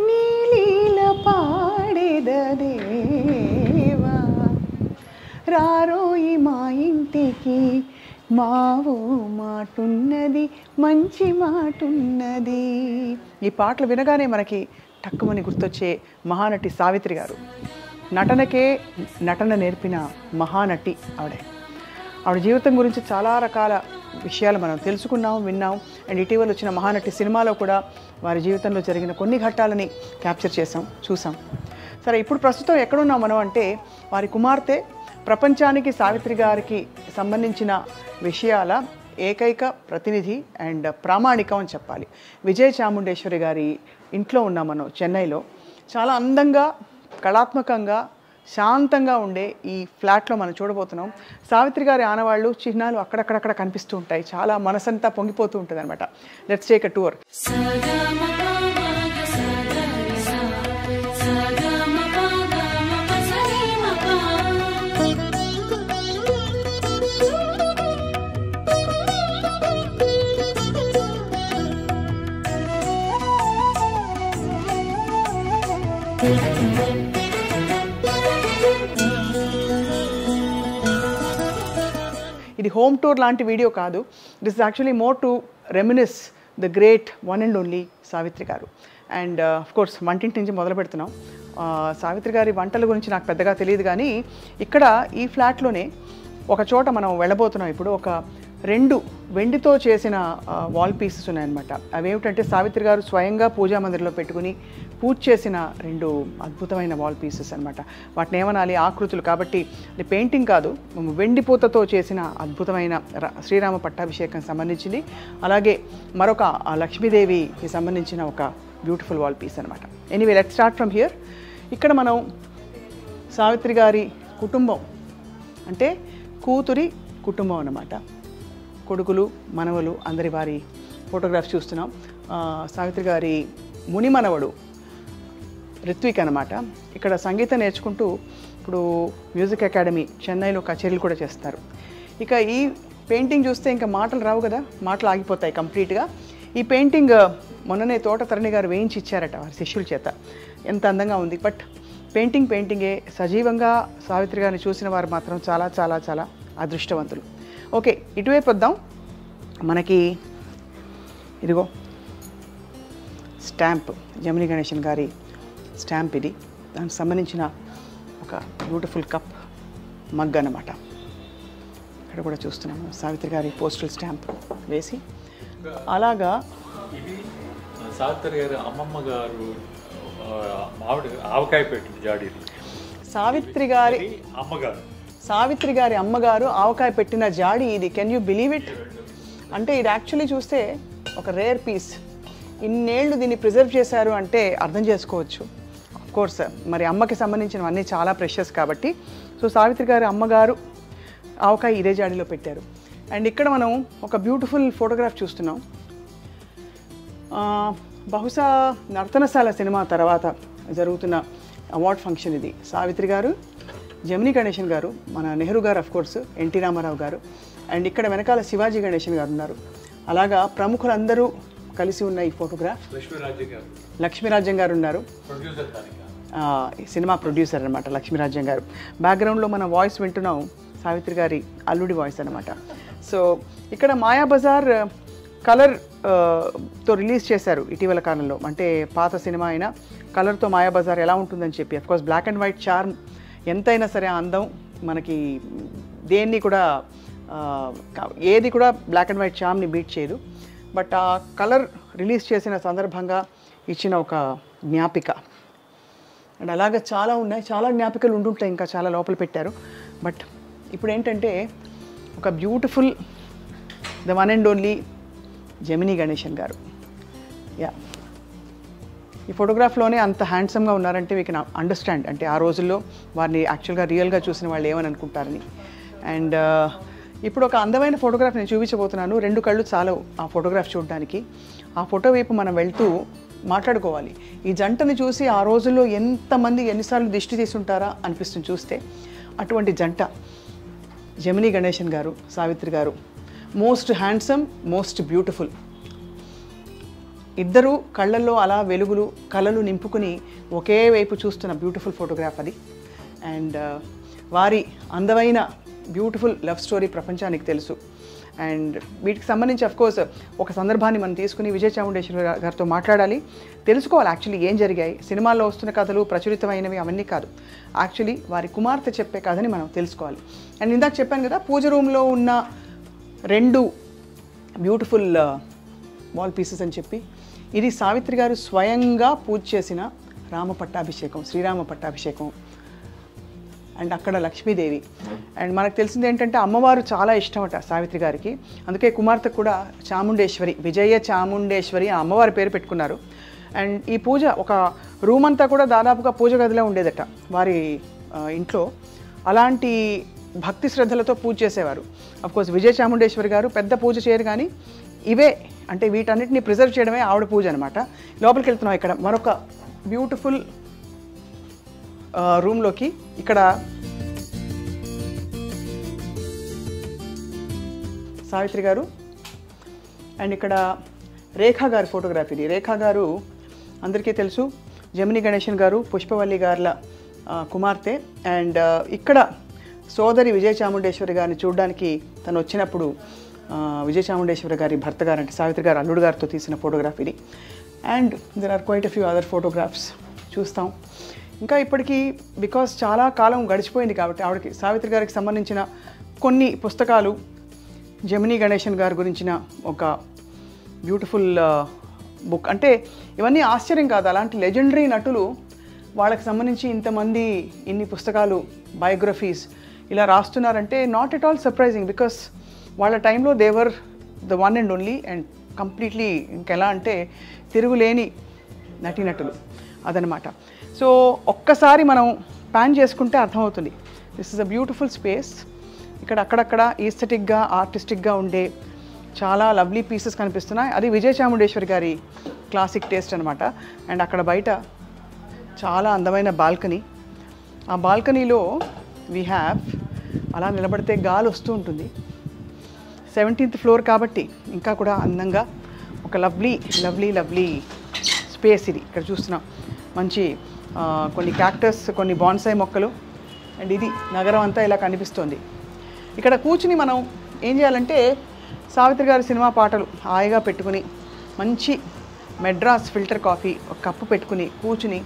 నీలీల పాడేదేవా రారోయి మా ఇంటికి మావో మాటున్నది మంచి మాటున్నది. ఈ పాటలు వినగానే మనకి టక్కుమని గుర్తొచ్చే మహానటి సావిత్రి గారు. నటనకే నటన నేర్పిన మహానటి ఆవిడ జీవితం గురించి చాలా రకాల విషయాలు మనం తెలుసుకున్నాం, విన్నాం. అండ్ ఇటీవల వచ్చిన మహానటి సినిమాలో కూడా వారి జీవితంలో జరిగిన కొన్ని ఘట్టాలని క్యాప్చర్ చేసాం, చూసాం. సరే, ఇప్పుడు ప్రస్తుతం ఎక్కడున్నాం మనం అంటే వారి కుమార్తె ప్రపంచానికి సావిత్రి గారికి సంబంధించిన విషయాల ఏకైక ప్రతినిధి అండ్ ప్రామాణికం అని చెప్పాలి. విజయ చాముండేశ్వరి గారి ఇంట్లో ఉన్నాం మనం చెన్నైలో. చాలా అందంగా, కళాత్మకంగా, శాంతంగా ఉండే ఈ ఫ్లాట్లో మనం చూడబోతున్నాం. సావిత్రి గారి ఆనవాళ్ళు, చిహ్నాలు అక్కడక్కడక్కడ కనిపిస్తూ ఉంటాయి. చాలా మనసంతా పొంగిపోతూ ఉంటుంది అనమాట. Let's take a tour. ఇది హోమ్ టూర్ లాంటి వీడియో కాదు. This is actually more to reminisce the great one and only Savitri garu. And of course వంటింటి నుంచి మొదలు పెడుతున్నాం. సావిత్రి గారి వంటల గురించి నాకు పెద్దగా తెలియదు, కానీ ఇక్కడ ఈ ఫ్లాట్లోనే ఒక చోట మనం వెళ్ళబోతున్నాం. ఇప్పుడు ఒక 2 వెండితో చేసిన వాల్ పీసెస్ ఉన్నాయన్నమాట. అవేమిటంటే సావిత్రి గారు స్వయంగా పూజా మందిరంలో పెట్టుకుని పూజ చేసిన 2 అద్భుతమైన వాల్ పీసెస్ అనమాట. వాటిని ఏమనాలి, ఆకృతులు కాబట్టి అది పెయింటింగ్ కాదు, వెండిపూతతో చేసిన అద్భుతమైన శ్రీరామ పట్టాభిషేకం సంబంధించింది. అలాగే మరొక లక్ష్మీదేవికి సంబంధించిన ఒక బ్యూటిఫుల్ వాల్ పీస్ అనమాట. Anyway, let's start from here. ఇక్కడ మనం సావిత్రి గారి కుటుంబం అంటే కూతురి కుటుంబం అన్నమాట. కొడుకులు, మనవలు, అందరి వారి ఫోటోగ్రాఫ్స్ చూస్తున్నాం. సావిత్రి గారి ముని మనవడు రిత్విక్ అనమాట. ఇక్కడ సంగీతం నేర్చుకుంటూ ఇప్పుడు మ్యూజిక్ అకాడమీ చెన్నైలో కచేరీలు కూడా చేస్తారు. ఇక ఈ పెయింటింగ్ చూస్తే ఇంకా మాటలు రావు కదా, మాటలు ఆగిపోతాయి కంప్లీట్గా. ఈ పెయింటింగ్ మొన్ననే తోట తరణి గారు వేయించి ఇచ్చారట వారి శిష్యుల చేత. ఎంత అందంగా ఉంది. బట్ పెయింటింగే. సజీవంగా సావిత్రి గారిని చూసిన వారు మాత్రం చాలా చాలా చాలా అదృష్టవంతులు. ఓకే, ఇటువైపు వద్దాం. మనకి ఇదిగో స్టాంప్, జమినీ గణేశన్ గారి స్టాంప్ ఇది. దానికి సంబంధించిన ఒక బ్యూటిఫుల్ కప్, మగ్ అన్నమాట. ఇక్కడ కూడా చూస్తున్నాము సావిత్రి గారి పోస్టల్ స్టాంప్ వేసి. అలాగా ఇది సావిత్రి గారి అమ్మమ్మ గారు ఆవకాయ పెట్టిన జాడీలు. సావిత్రి గారి అమ్మగారు ఆవకాయ పెట్టిన జాడి ఇది. Can you believe it? అంటే ఇది యాక్చువల్లీ చూస్తే ఒక రేర్ పీస్. ఇన్నేళ్ళు దీన్ని ప్రిజర్వ్ చేశారు అంటే అర్థం చేసుకోవచ్చు. కోర్స్ మరి అమ్మకి సంబంధించినవన్నీ చాలా ప్రెషియస్ కాబట్టి. సో సావిత్రి గారి అమ్మగారు ఆవకాయ ఇదే జాడీలో పెట్టారు. అండ్ ఇక్కడ మనం ఒక బ్యూటిఫుల్ ఫోటోగ్రాఫ్ చూస్తున్నాం. బహుశా నర్తనశాల సినిమా తర్వాత జరుగుతున్న అవార్డ్ ఫంక్షన్ ఇది. సావిత్రి గారు, జమినీ గణేశన్ గారు, మన నెహ్రూ గారు, అఫ్ కోర్స్ ఎన్టీ రామారావు గారు, అండ్ ఇక్కడ వెనకాల శివాజీ గణేశన్ గారు ఉన్నారు. అలాగా ప్రముఖులందరూ కలిసి ఉన్న ఈ ఫోటోగ్రాఫ్. లక్ష్మీరాజ్యం గారు ఉన్నారు, సినిమా ప్రొడ్యూసర్ అనమాట లక్ష్మీరాజ్యం గారు. బ్యాక్గ్రౌండ్లో మన వాయిస్ వింటున్నాం, సావిత్రి గారి అల్లుడి వాయిస్ అనమాట. సో ఇక్కడ మాయాబజార్ కలర్తో రిలీజ్ చేశారు ఇటీవల కాలంలో. అంటే పాత సినిమా అయినా కలర్తో మాయాబజార్ ఎలా ఉంటుందని చెప్పి. Of course black and white charm ఎంతైనా సరే అందం మనకి దేన్ని కూడా ఏది కూడా బ్లాక్ అండ్ వైట్ చార్మ్ని బీట్ చేయదు. బట్ ఆ కలర్ రిలీజ్ చేసిన సందర్భంగా ఇచ్చిన ఒక జ్ఞాపిక. అండ్ అలాగే చాలా ఉన్నాయి, చాలా జ్ఞాపికలు ఉండుంటాయి, ఇంకా చాలా లోపల పెట్టారు. బట్ ఇప్పుడు ఏంటంటే ఒక beautiful the one and only Gemini Ganesan garu. Yeah, ఈ ఫోటోగ్రాఫ్లోనే అంత హ్యాండ్సమ్గా ఉన్నారంటే వీ కెన్ అండర్స్టాండ్. అంటే ఆ రోజుల్లో వారిని యాక్చువల్గా రియల్గా చూసిన వాళ్ళు ఏమని అనుకుంటారని. అండ్ ఇప్పుడు ఒక అందమైన ఫోటోగ్రాఫ్ నేను చూపించబోతున్నాను. 2 కళ్ళు చాలవు ఆ ఫోటోగ్రాఫ్ చూడడానికి. ఆ ఫోటో వైపు మనం వెళ్తూ మాట్లాడుకోవాలి. ఈ జంటని చూసి ఆ రోజుల్లో ఎంతమంది ఎన్నిసార్లు దిష్టి తీసుంటారా అనిపిస్తుంది చూస్తే. అటువంటి జంట జమినీ గణేశన్ గారు, సావిత్రి గారు. Most handsome, most beautiful. ఇద్దరు కళ్ళల్లో అలా వెలుగులు కళలు నింపుకుని ఒకే వైపు చూస్తున్న బ్యూటిఫుల్ ఫోటోగ్రాఫ్ అది. అండ్ వారి అందమైన బ్యూటిఫుల్ లవ్ స్టోరీ ప్రపంచానికి తెలుసు. అండ్ వీటికి సంబంధించి అఫ్కోర్స్ ఒక సందర్భాన్ని మనం తీసుకుని విజయ చాముండేశ్వరి గారితో మాట్లాడాలి, తెలుసుకోవాలి యాక్చువల్లీ ఏం జరిగాయి. సినిమాల్లో వస్తున్న కథలు ప్రచురితమైనవి అవన్నీ కాదు, యాక్చువల్లీ వారి కుమార్తె చెప్పే కథని మనం తెలుసుకోవాలి. అండ్ ఇందాక చెప్పాను కదా, పూజ రూమ్లో ఉన్న 2 బ్యూటిఫుల్ వాల్ పీసెస్ అని చెప్పి, ఇది సావిత్రి గారు స్వయంగా పూజ చేసిన రామ పట్టాభిషేకం, శ్రీరామ పట్టాభిషేకం. అండ్ అక్కడ లక్ష్మీదేవి. అండ్ మనకు తెలిసింది ఏంటంటే అమ్మవారు చాలా ఇష్టమట సావిత్రి గారికి, అందుకే కుమార్తె కూడా చాముండేశ్వరి, విజయ చాముండేశ్వరి ఆ అమ్మవారి పేరు పెట్టుకున్నారు. అండ్ ఈ పూజ ఒక రూమ్ అంతా కూడా దాదాపుగా పూజ గదిలో ఉండేదట వారి ఇంట్లో. అలాంటి భక్తి శ్రద్ధలతో పూజ చేసేవారు. అఫ్కోర్స్ విజయ చాముండేశ్వరి గారు పెద్ద పూజ చేయరు, కానీ ఇవే అంటే వీటన్నిటిని ప్రిజర్వ్ చేయడమే ఆవిడ పూజ అనమాట. లోపలికి వెళ్తున్నాం. ఇక్కడ మరొక బ్యూటిఫుల్ రూమ్లోకి. ఇక్కడ సావిత్రి గారు అండ్ ఇక్కడ రేఖా గారి ఫోటోగ్రఫీ. ఇది రేఖా గారు అందరికీ తెలుసు, జమిని గణేశన్ గారు పుష్పవల్లి గారుల కుమార్తె. అండ్ ఇక్కడ సోదరి విజయ చాముండేశ్వరి గారిని చూడడానికి తను వచ్చినప్పుడు విజయ చాముండేశ్వరి గారి భర్త గారు అంటే సావిత్రి గారు అల్లుడు గారితో తీసిన ఫోటోగ్రఫీ ఇది. And there are quite a few other photographs చూస్తాం. ఇంకా ఇప్పటికీ బికాస్ చాలా కాలం గడిచిపోయింది కాబట్టి ఆవిడకి సావిత్రి గారికి సంబంధించిన కొన్ని పుస్తకాలు, జమిని గణేశన్ గారి గురించిన ఒక బ్యూటిఫుల్ బుక్. అంటే ఇవన్నీ ఆశ్చర్యం కాదు, అలాంటి లెజెండరీ నటులు వాళ్ళకి సంబంధించి ఇంతమంది ఇన్ని పుస్తకాలు బయోగ్రఫీస్ ఇలా రాస్తున్నారంటే not at all surprising, because వాళ్ళ టైంలో they were the one and only and completely ఇంకెలా అంటే తిరుగులేని నటీనటులు అదనమాట. సో ఒక్కసారి మనం ప్యాన్ చేసుకుంటే అర్థమవుతుంది. This is a beautiful space. ఇక్కడ అక్కడక్కడ ఈస్థెటిక్గా ఆర్టిస్టిక్గా ఉండే చాలా లవ్లీ పీసెస్ కనిపిస్తున్నాయి. అది విజయ చాముండేశ్వరి గారి క్లాసిక్ టేస్ట్ అనమాట. అండ్ అక్కడ బయట చాలా అందమైన బాల్కనీ. ఆ బాల్కనీలో వీ హ్యావ్ అలా నిలబడితే గాలి వస్తూ ఉంటుంది. 17th ఫ్లోర్ కాబట్టి ఇంకా కూడా అందంగా ఒక లవ్లీ లవ్లీ లవ్లీ స్పేస్ ఇది. ఇక్కడ చూస్తున్నాం మంచి కొన్ని క్యాక్టస్, కొన్ని బాన్సాయి మొక్కలు. అండ్ ఇది నగరం అంతా ఇలా కనిపిస్తుంది. ఇక్కడ కూర్చుని మనం ఏం చేయాలంటే సావిత్రి గారి సినిమా పాటలు హాయిగా పెట్టుకుని మంచి మెడ్రాస్ ఫిల్టర్ కాఫీ ఒక కప్పు పెట్టుకుని కూర్చుని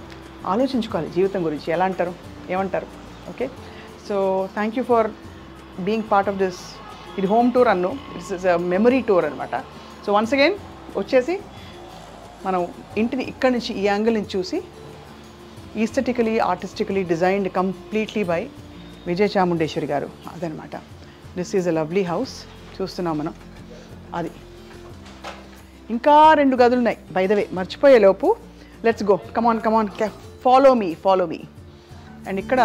ఆలోచించుకోవాలి జీవితం గురించి. ఎలా అంటారు, ఏమంటారు? Okay, so thank you for being part of this. ఇది హోమ్ టూర్ అన్ను, ఇట్స్ మెమరీ టూర్ అనమాట. సో వన్స్ అగైన్ వచ్చేసి మనం ఇంటిని ఇక్కడి నుంచి ఈ యాంగిల్ నుంచి చూసి aesthetically artistically designed completely by Vijaya Chamundeswari garu అదనమాట. This is a lovely house చూస్తున్నాం మనం. అది ఇంకా 2 గదులు ఉన్నాయి బై ద వే, మర్చిపోయే లోపు. Let's go, come on come on, follow me. And ఇక్కడ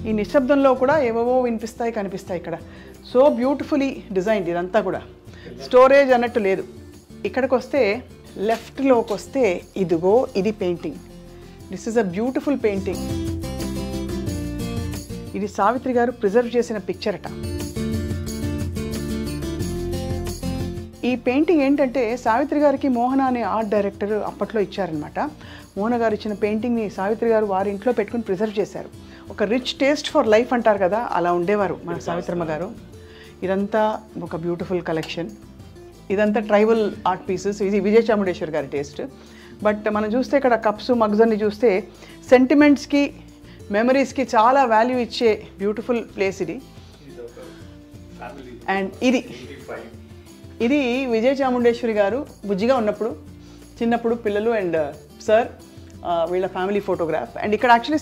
ఈ నిశ్శబ్దంలో కూడా ఏవేవో వినిపిస్తాయి కనిపిస్తాయి ఇక్కడ. సో బ్యూటిఫుల్లీ డిజైన్డ్ ఇదంతా కూడా. స్టోరేజ్ అన్నట్టు లేదు. ఇక్కడికి వస్తే లెఫ్ట్లోకి వస్తే ఇదిగో ఇది painting. This is a beautiful painting. ఇది సావిత్రి గారు ప్రిజర్వ్ చేసిన పిక్చర్ అట. ఈ పెయింటింగ్ ఏంటంటే సావిత్రి గారికి మోహన అనే ఆర్ట్ డైరెక్టర్ అప్పట్లో ఇచ్చారనమాట. మోహన గారు ఇచ్చిన పెయింటింగ్ని సావిత్రి గారు వారి ఇంట్లో పెట్టుకుని ప్రిజర్వ్ చేశారు. ఒక రిచ్ టేస్ట్ ఫర్ లైఫ్ అంటారు కదా, అలా ఉండేవారు మన సావిత్రమ్మ గారు. ఇదంతా ఒక బ్యూటిఫుల్ కలెక్షన్. ఇదంతా ట్రైబల్ ఆర్ట్ పీసెస్. ఇది విజయ చాముండేశ్వరి గారి టేస్ట్. బట్ మనం చూస్తే ఇక్కడ కప్స్ మగ్స్ అన్ని చూస్తే సెంటిమెంట్స్కి మెమరీస్కి చాలా వాల్యూ ఇచ్చే బ్యూటిఫుల్ ప్లేస్ ఇది. అండ్ ఇది విజయ చాముండేశ్వరి గారు బుజ్జిగా ఉన్నప్పుడు, చిన్నప్పుడు పిల్లలు అండ్ సార్ వీళ్ళ ఫ్యామిలీ ఫోటోగ్రాఫ్. అండ్ ఇక్కడ యాక్చువల్లీ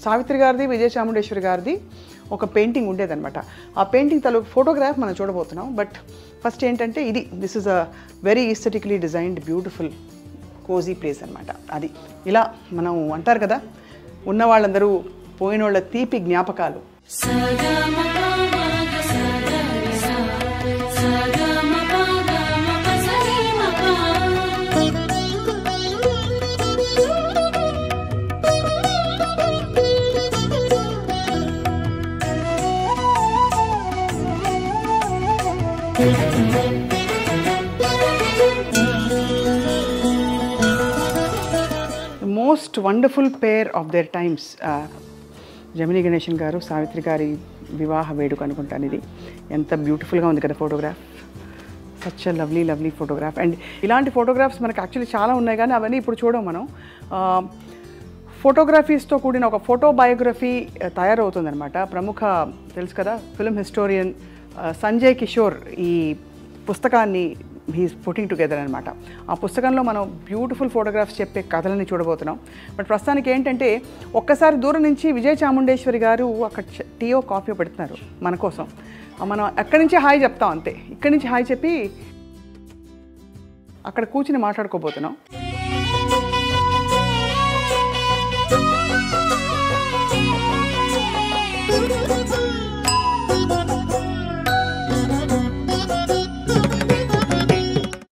సావిత్రి గారిది విజయ చాముండేశ్వరి గారిది ఒక పెయింటింగ్ ఉండేదన్నమాట. ఆ పెయింటింగ్ తాలూకు ఫోటోగ్రాఫ్ మనం చూడబోతున్నాం. బట్ ఫస్ట్ ఏంటంటే ఇది this is a very aesthetically designed beautiful cosy place అనమాట. అది ఇలా మనం అంటారు కదా, ఉన్న వాళ్ళందరూ పోయిన వాళ్ళ తీపి జ్ఞాపకాలు. Most wonderful pair of their times. Gemini Ganesan garu Savitri గారి వివాహ వేడుక అనుకుంటాను ఇది. ఎంత బ్యూటిఫుల్గా ఉంది కదా photograph. Such a lovely photograph. And ఇలాంటి ఫోటోగ్రాఫ్స్ మనకు యాక్చువల్లీ చాలా ఉన్నాయి కానీ అవన్నీ ఇప్పుడు చూడం మనం. ఫోటోగ్రఫీస్తో కూడిన ఒక ఫోటో బయోగ్రఫీ తయారవుతుందన్నమాట. ప్రముఖ తెలుసు కదా ఫిల్మ్ హిస్టోరియన్ సంజయ్ కిషోర్ ఈ పుస్తకాన్ని హీస్ పుట్టింగ్ టుగెదర్ అనమాట. ఆ పుస్తకంలో మనం బ్యూటిఫుల్ ఫోటోగ్రాఫ్స్ చెప్పే కథలని చూడబోతున్నాం. బట్ ప్రస్తుతానికి ఏంటంటే ఒక్కసారి దూరం నుంచి విజయ చాముండేశ్వరి గారు అక్కడ టీయో కాఫీ పెడుతున్నారు మన కోసం. మనం అక్కడి నుంచి హాయ్ చెప్తాం అంతే. ఇక్కడి నుంచి హాయ్ చెప్పి అక్కడ కూర్చుని మాట్లాడుకోబోతున్నాం.